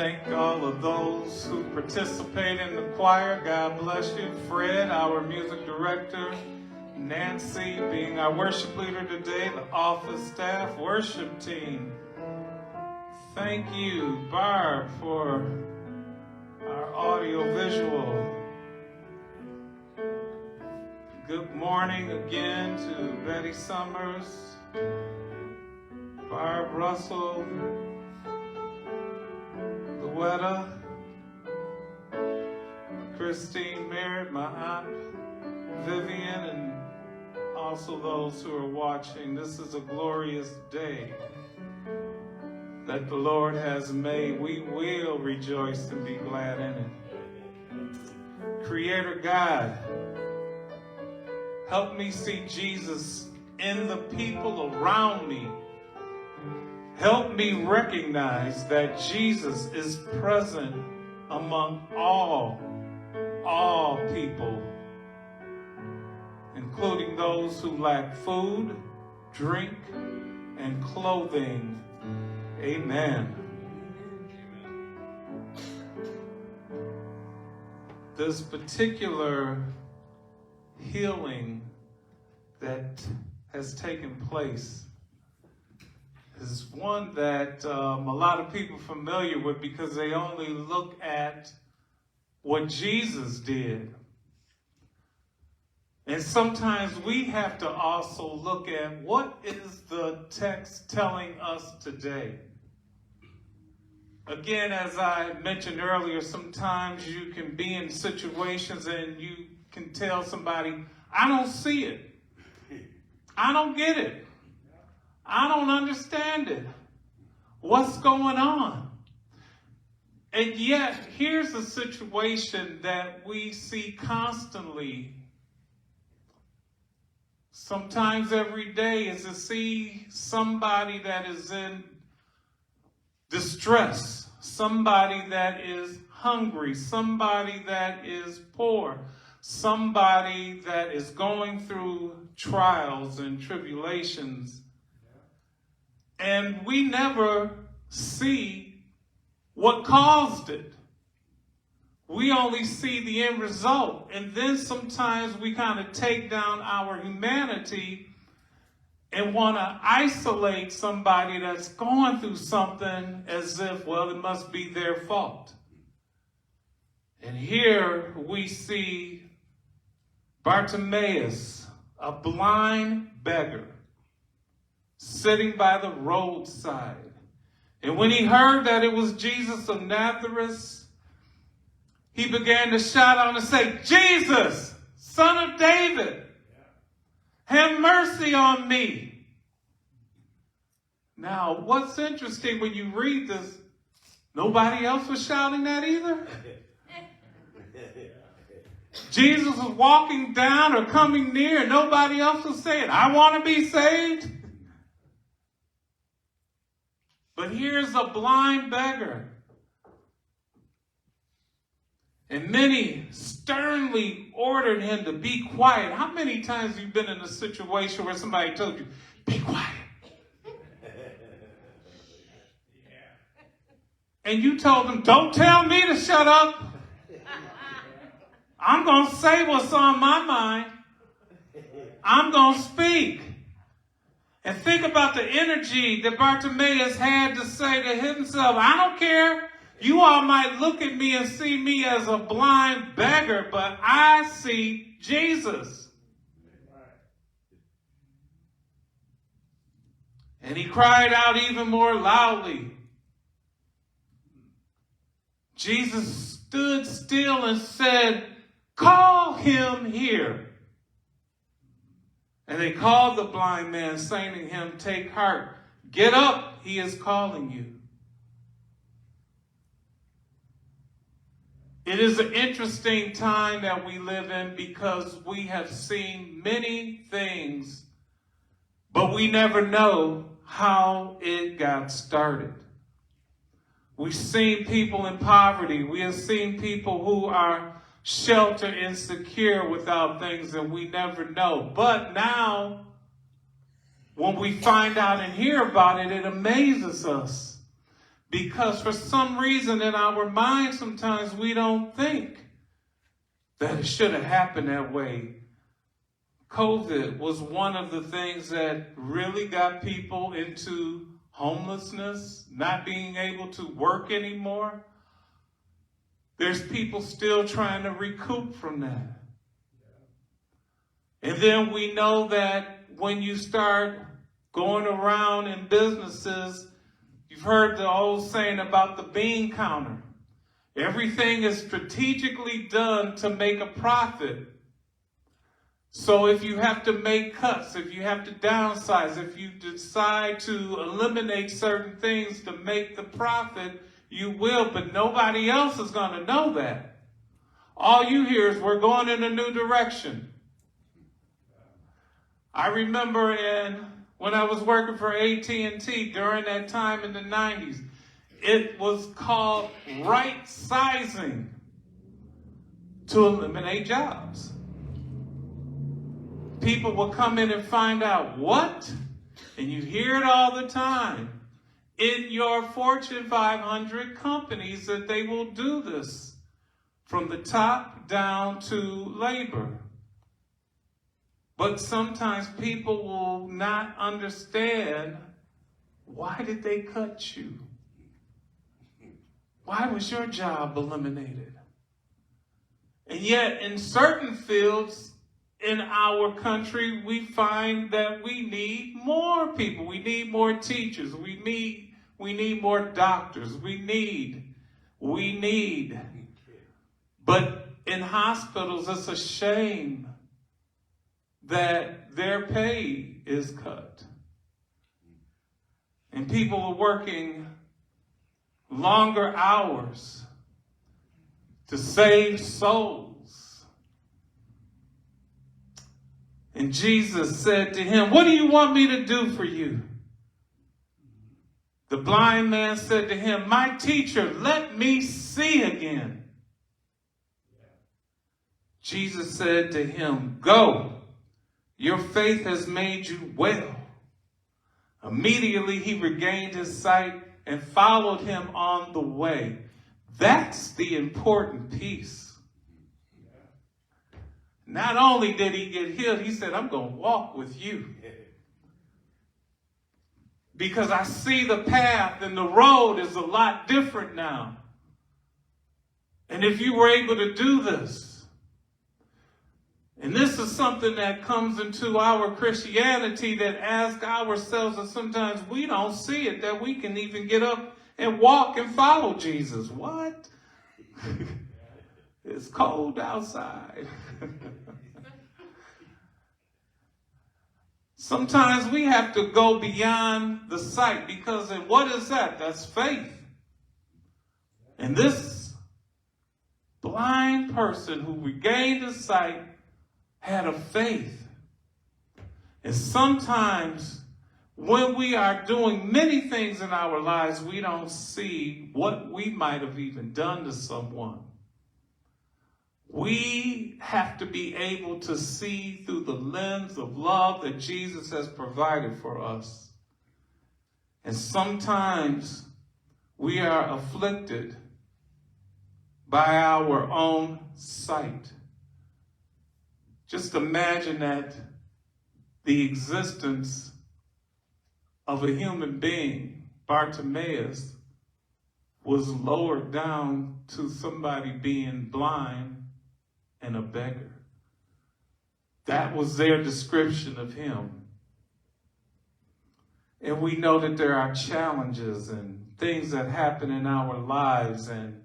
thank all of those who participate in the choir. God bless you. Fred, our music director. Nancy, being our worship leader today. The office staff, worship team. Thank you, Barb, for our audio visual. Good morning again to Betty Summers, Barb Russell, Luetta, Christine Merritt, my aunt Vivian, and also those who are watching. This is a glorious day that the Lord has made. We will rejoice and be glad in it. Creator God, help me see Jesus in the people around me. Help me recognize that Jesus is present among all people, including those who lack food, drink, and clothing. Amen. This particular healing that has taken place is one that a lot of people are familiar with because they only look at what Jesus did. And sometimes we have to also look at what is the text telling us today. Again, as I mentioned earlier, sometimes you can be in situations and you can tell somebody, I don't see it. I don't get it. I don't understand it. What's going on? And yet, here's a situation that we see constantly, sometimes every day, is to see somebody that is in distress, somebody that is hungry, somebody that is poor, somebody that is going through trials and tribulations. And we never see what caused it. We only see the end result. And then sometimes we kind of take down our humanity and want to isolate somebody that's going through something as if, well, it must be their fault. And here we see Bartimaeus, a blind beggar, sitting by the roadside. And when he heard that it was Jesus of Nazareth, he began to shout out and say, Jesus, Son of David, have mercy on me. Now, what's interesting when you read this, nobody else was shouting that either. Jesus was walking down or coming near, and nobody else was saying, I want to be saved. But here's a blind beggar. And many sternly ordered him to be quiet. How many times have you been in a situation where somebody told you, be quiet? And you told them, don't tell me to shut up. I'm going to say what's on my mind. I'm going to speak. And think about the energy that Bartimaeus had to say to himself, I don't care. You all might look at me and see me as a blind beggar, but I see Jesus. And he cried out even more loudly. Jesus stood still and said, call him here. And they called the blind man, saying to him, take heart, get up, he is calling you. It is an interesting time that we live in because we have seen many things, but we never know how it got started. We've seen people in poverty. We have seen people who are sheltered, insecure without things, and we never know. But now, when we find out and hear about it, it amazes us Because for some reason in our mind, sometimes we don't think that it should have happened that way. COVID was one of the things that really got people into homelessness, not being able to work anymore. There's people still trying to recoup from that. And then we know that when you start going around in businesses, you've heard the old saying about the bean counter. Everything is strategically done to make a profit. So if you have to make cuts, if you have to downsize, if you decide to eliminate certain things to make the profit, you will, but nobody else is going to know that. All you hear is we're going in a new direction. I remember when I was working for AT&T during that time in the 90s, it was called right sizing to eliminate jobs. People will come in and find out what, and you hear it all the time in your Fortune 500 companies that they will do this from the top down to labor. But sometimes people will not understand, why did they cut you? Why was your job eliminated? And yet in certain fields in our country, we find that we need more people. We need more teachers. We need more doctors. We need. But in hospitals, it's a shame that their pay is cut. And people are working longer hours to save souls. And Jesus said to him, "What do you want me to do for you?" The blind man said to him, "My teacher, let me see again." Jesus said to him, "Go, your faith has made you well." Immediately he regained his sight and followed him on the way. That's the important piece. Not only did he get healed, he said, "I'm going to walk with you. Because I see the path and the road is a lot different now." And if you were able to do this, and this is something that comes into our Christianity that asks ourselves, and sometimes we don't see it, that we can even get up and walk and follow Jesus. What? It's cold outside. Sometimes we have to go beyond the sight, because and what is that? That's faith. And this blind person who regained his sight had a faith. And sometimes when we are doing many things in our lives, we don't see what we might have even done to someone. We have to be able to see through the lens of love that Jesus has provided for us. And sometimes we are afflicted by our own sight. Just imagine that the existence of a human being, Bartimaeus, was lowered down to somebody being blind and a beggar. That was their description of him. And we know that there are challenges and things that happen in our lives. And,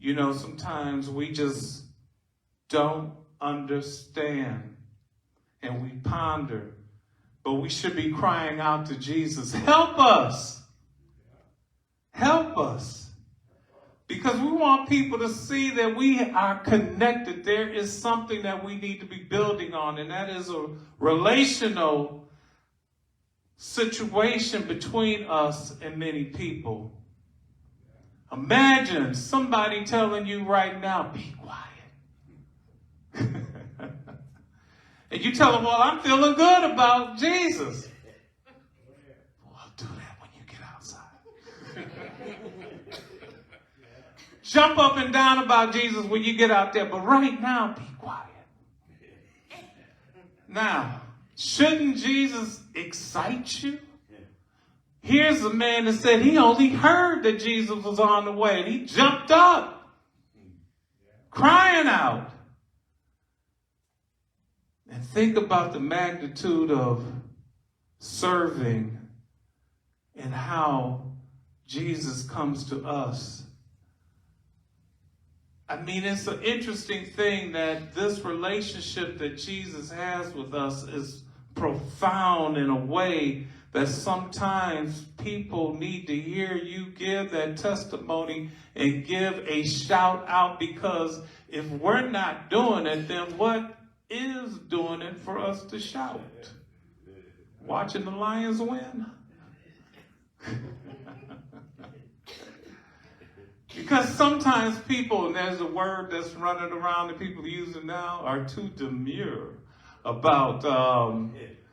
sometimes we just don't understand. And we ponder. But we should be crying out to Jesus, "Help us! Help us!" Because we want people to see that we are connected. There is something that we need to be building on, and that is a relational situation between us and many people. Imagine somebody telling you right now, "Be quiet." And you tell them, "Well, I'm feeling good about Jesus." Well, do that when you get outside. jump up and down about Jesus when you get out there. But right now, be quiet. Now, shouldn't Jesus excite you? Here's a man that said he only heard that Jesus was on the way. And he jumped up, crying out. And think about the magnitude of serving and how Jesus comes to us. I mean, it's an interesting thing that this relationship that Jesus has with us is profound in a way that sometimes people need to hear you give that testimony and give a shout out, because if we're not doing it, then what is doing it for us to shout? Watching the Lions win? Because sometimes people, and there's a word that's running around that people are using now, are too demure about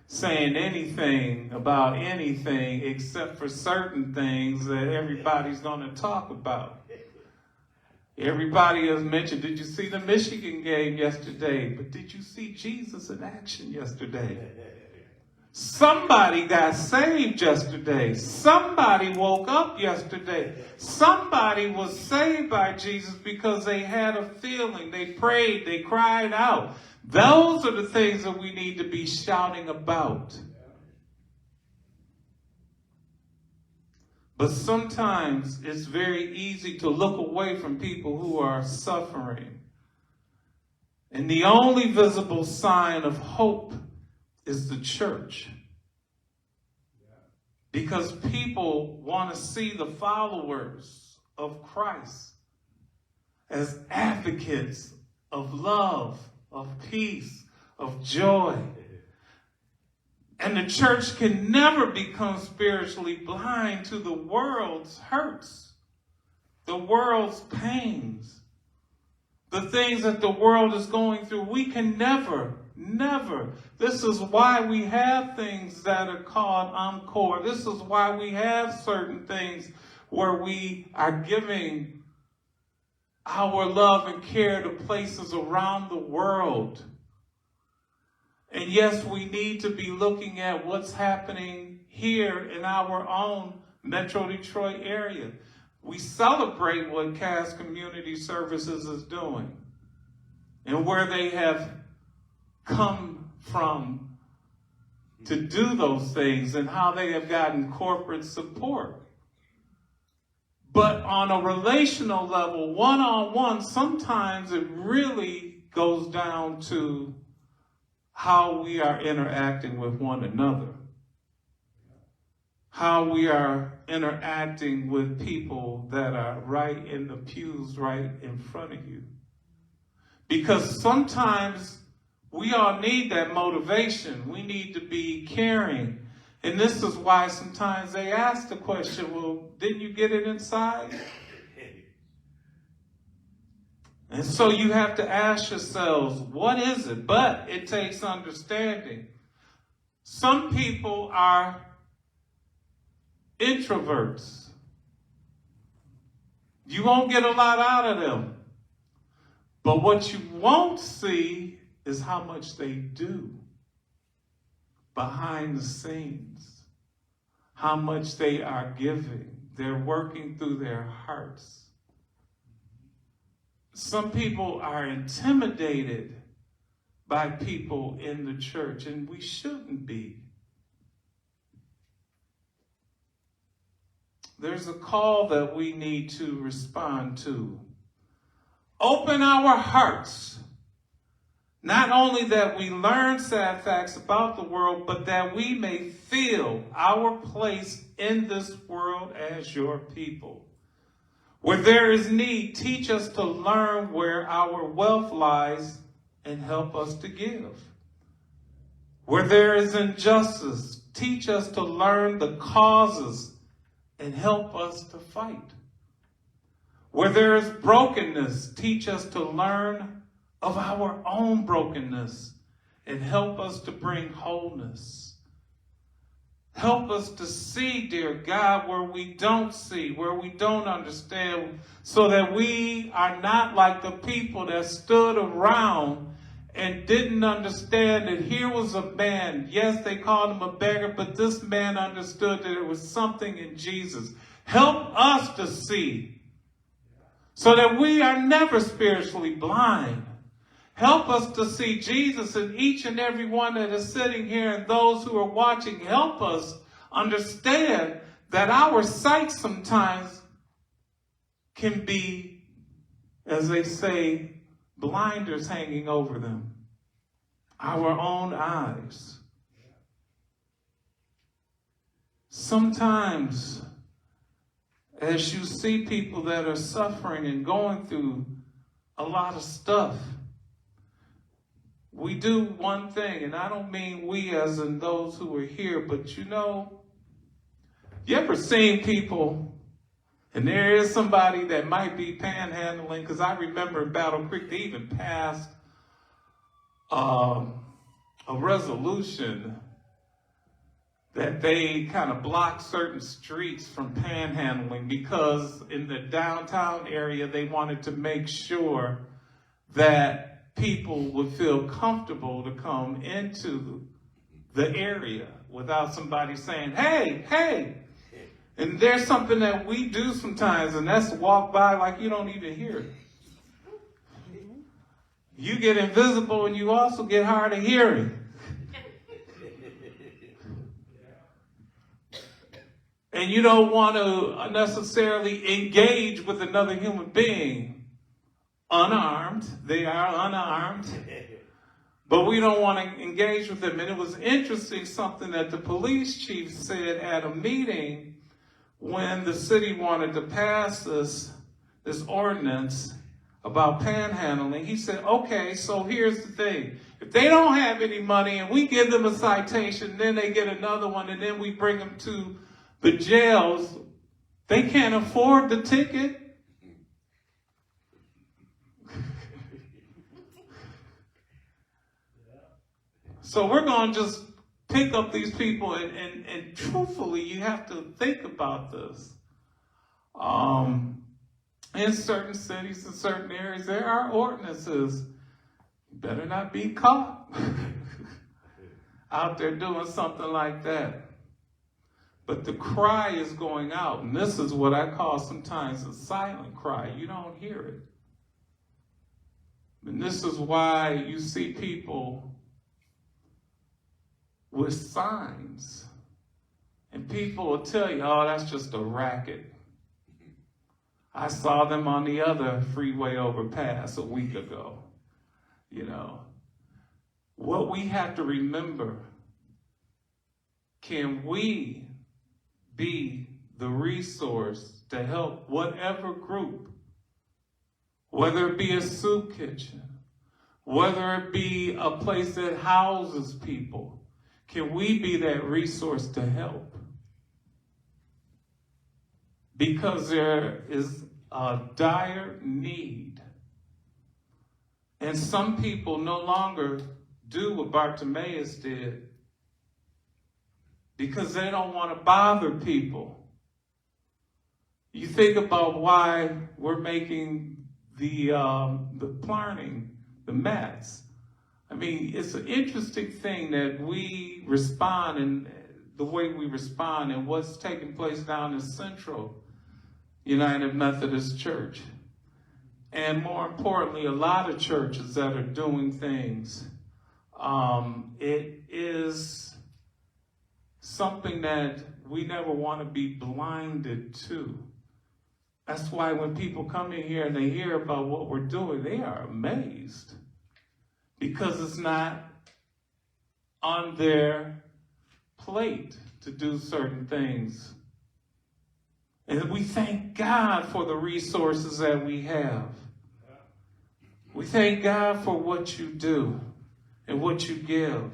saying anything about anything except for certain things that everybody's going to talk about. Everybody has mentioned, did you see the Michigan game yesterday? But did you see Jesus in action yesterday? Somebody got saved yesterday. Somebody woke up yesterday. Somebody was saved by Jesus because they had a feeling. They prayed. They cried out. Those are the things that we need to be shouting about. But sometimes it's very easy to look away from people who are suffering. And the only visible sign of hope is the church. Because people want to see the followers of Christ as advocates of love, of peace, of joy. And the church can never become spiritually blind to the world's hurts, the world's pains, the things that the world is going through. We can never. This is why we have things that are called encore. This is why we have certain things where we are giving our love and care to places around the world. And yes, we need to be looking at what's happening here in our own Metro Detroit area. We celebrate what Cass Community Services is doing and where they have come from to do those things and how they have gotten corporate support. But on a relational level, one-on-one, sometimes it really goes down to how we are interacting with one another. How we are interacting with people that are right in the pews, right in front of you. Because sometimes we all need that motivation. We need to be caring. And this is why sometimes they ask the question, well, didn't you get it inside? And so you have to ask yourselves, what is it? But it takes understanding. Some people are introverts. You won't get a lot out of them. But what you won't see is how much they do behind the scenes. How much they are giving. They're working through their hearts. Some people are intimidated by people in the church, and we shouldn't be. There's a call that we need to respond to. Open our hearts. Not only that we learn sad facts about the world, but that we may feel our place in this world as your people. Where there is need, teach us to learn where our wealth lies and help us to give. Where there is injustice, teach us to learn the causes and help us to fight. Where there is brokenness, teach us to learn of our own brokenness and help us to bring wholeness. Help us to see, dear God, where we don't see, where we don't understand, so that we are not like the people that stood around and didn't understand that here was a man. Yes, they called him a beggar, but this man understood that there was something in Jesus. Help us to see so that we are never spiritually blind. Help us to see Jesus in each and every one that is sitting here and those who are watching. Help us understand that our sight sometimes can be, as they say, blinders hanging over them. Our own eyes. Sometimes, as you see people that are suffering and going through a lot of stuff, we do one thing, and I don't mean we as in those who are here, but you ever seen people, and there is somebody that might be panhandling, because I remember in Battle Creek, they even passed a resolution that they kind of blocked certain streets from panhandling, because in the downtown area, they wanted to make sure that people would feel comfortable to come into the area without somebody saying, hey, hey. And there's something that we do sometimes, and that's walk by like you don't even hear it. You get invisible and you also get hard of hearing. And you don't want to necessarily engage with another human being. Unarmed, they are unarmed, but we don't want to engage with them. And it was interesting, something that the police chief said at a meeting when the city wanted to pass this ordinance about panhandling. He said, okay, so here's the thing. If they don't have any money and we give them a citation, then they get another one, and then we bring them to the jails, they can't afford the ticket. So we're going to just pick up these people, and truthfully, you have to think about this. In certain cities, in certain areas, there are ordinances. You better not be caught out there doing something like that. But the cry is going out, and this is what I call sometimes a silent cry. You don't hear it. And this is why you see people with signs, and people will tell you, oh, that's just a racket. I saw them on the other freeway overpass a week ago. What we have to remember, can we be the resource to help whatever group, whether it be a soup kitchen, whether it be a place that houses people? Can we be that resource to help? Because there is a dire need. And some people no longer do what Bartimaeus did because they don't want to bother people. You think about why we're making the planning, the mats. I mean, it's an interesting thing that we respond, and the way we respond, and what's taking place down in Central United Methodist Church. And more importantly, a lot of churches that are doing things. It is something that we never want to be blinded to. That's why when people come in here and they hear about what we're doing, they are amazed. Because it's not on their plate to do certain things. And we thank God for the resources that we have. We thank God for what you do and what you give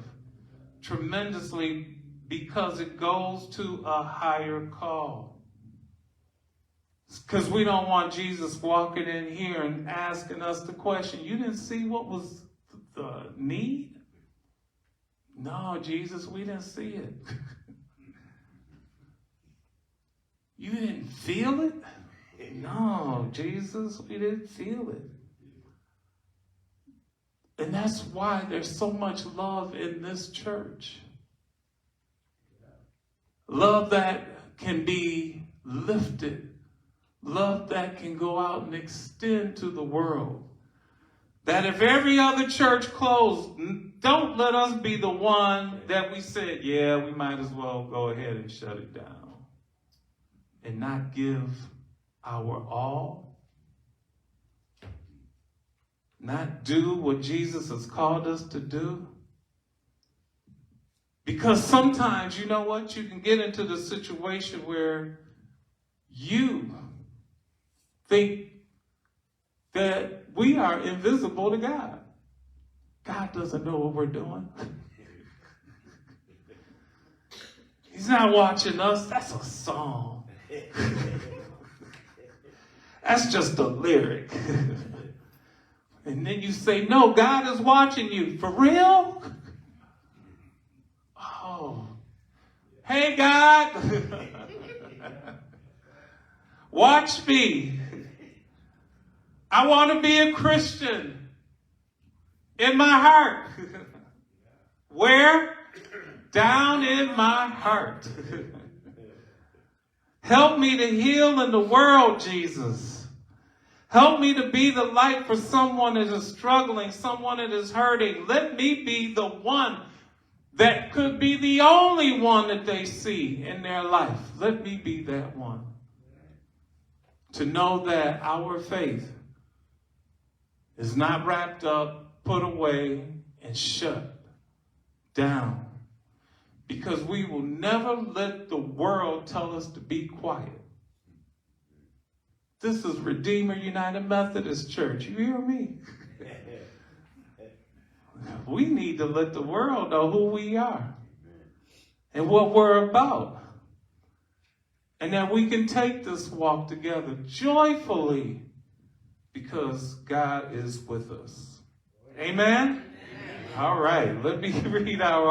tremendously, because it goes to a higher call. Because we don't want Jesus walking in here and asking us the question, you didn't see what was the need? No, Jesus, we didn't see it. You didn't feel it? No, Jesus, we didn't feel it. And that's why there's so much love in this church. Love that can be lifted. Love that can go out and extend to the world. That if every other church closed, don't let us be the one that we said, yeah, we might as well go ahead and shut it down. And not give our all. Not do what Jesus has called us to do. Because sometimes, you know what, you can get into the situation where you think that we are invisible to God. God doesn't know what we're doing. He's not watching us. That's a song. That's just a lyric. And then you say, no, God is watching you. For real? Oh. Hey, God. Watch me. I want to be a Christian in my heart. Where? Down in my heart. Help me to heal in the world, Jesus. Help me to be the light for someone that is struggling, someone that is hurting. Let me be the one that could be the only one that they see in their life. Let me be that one. To know that our faith is not wrapped up, put away, and shut down. Because we will never let the world tell us to be quiet. This is Redeemer United Methodist Church. You hear me? We need to let the world know who we are and what we're about. And that we can take this walk together joyfully because God is with us. Amen? All right, let me read our